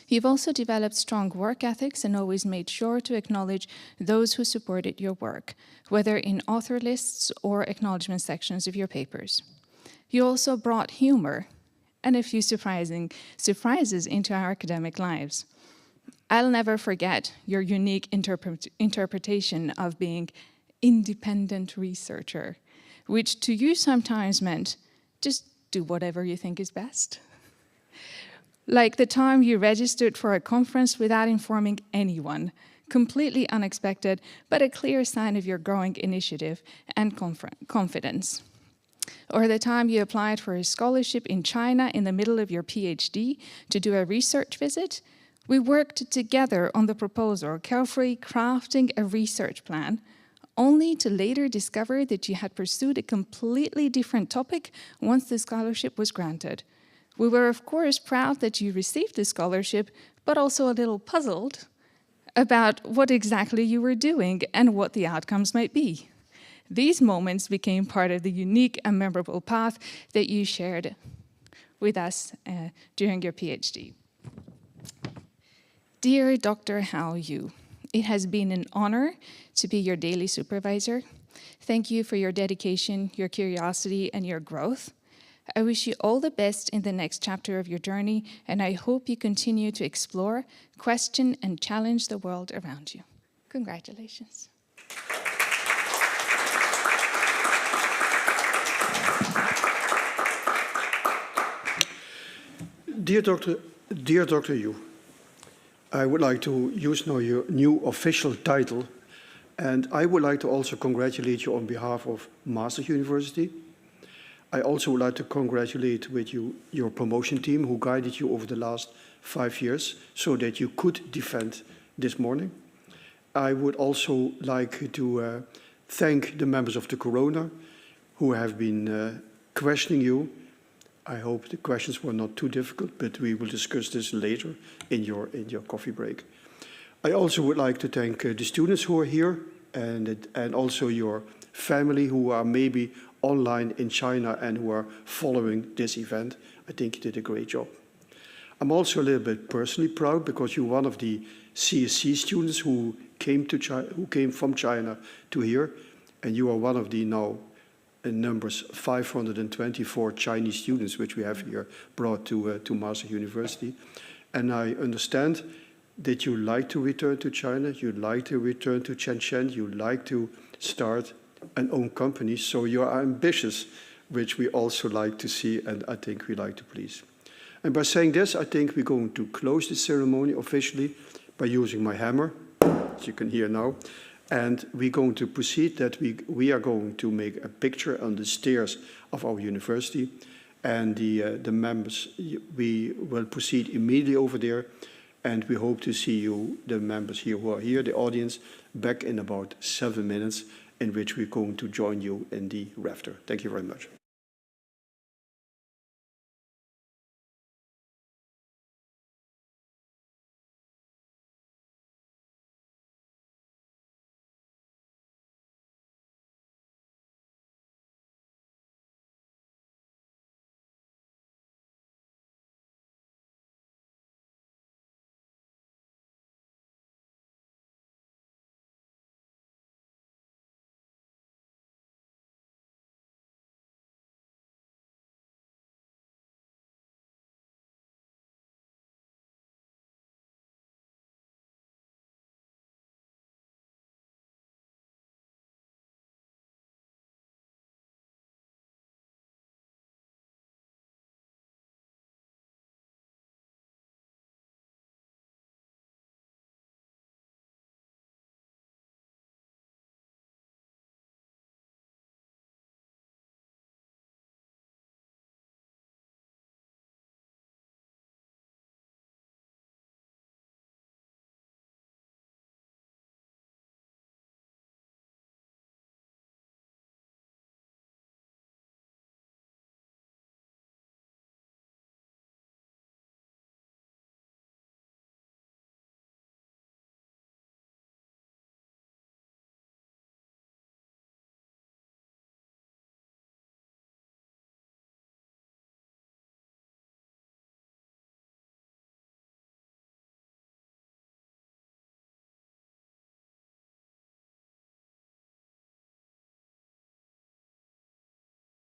You've also developed strong work ethics and always made sure to acknowledge those who supported your work, whether in author lists or acknowledgement sections of your papers. You also brought humor and a few surprises into our academic lives. I'll never forget your unique interpretation of being independent researcher, which to you sometimes meant just do whatever you think is best. Like the time you registered for a conference without informing anyone, completely unexpected, but a clear sign of your growing initiative and confidence. Or the time you applied for a scholarship in China in the middle of your PhD to do a research visit. We worked together on the proposal, carefully crafting a research plan, only to later discover that you had pursued a completely different topic once the scholarship was granted. We were, of course, proud that you received the scholarship, but also a little puzzled about what exactly you were doing and what the outcomes might be. These moments became part of the unique and memorable path that you shared with us during your PhD. Dear Dr. Hao Yu, it has been an honor to be your daily supervisor. Thank you for your dedication, your curiosity, and your growth. I wish you all the best in the next chapter of your journey, and I hope you continue to explore, question, and challenge the world around you. Congratulations. Dear Dr. Yu, I would like to use now your new official title, and I would like to also congratulate you on behalf of Maastricht University. I also would like to congratulate with you your promotion team who guided you over the last 5 years so that you could defend this morning. I would also like to thank the members of the Corona who have been questioning you. I hope the questions were not too difficult, but we will discuss this later in your coffee break. I also would like to thank the students who are here and also your family who are maybe online in China and who are following this event. I think you did a great job. I'm also a little bit personally proud because you're one of the CSC students who came from China to here, and you are one of the now in numbers 524 Chinese students which we have here brought to Maastricht University. And I understand that you like to return to China, you like to return to Shenzhen, you like to start an own company, so you are ambitious, which we also like to see and I think we like to please. And by saying this, I think we're going to close the ceremony officially by using my hammer, as you can hear now, and we're going to proceed that we are going to make a picture on the stairs of our university, and the members, we will proceed immediately over there, and we hope to see you, the members here who are here, the audience, back in about 7 minutes, in which we're going to join you in the rafter. Thank you very much.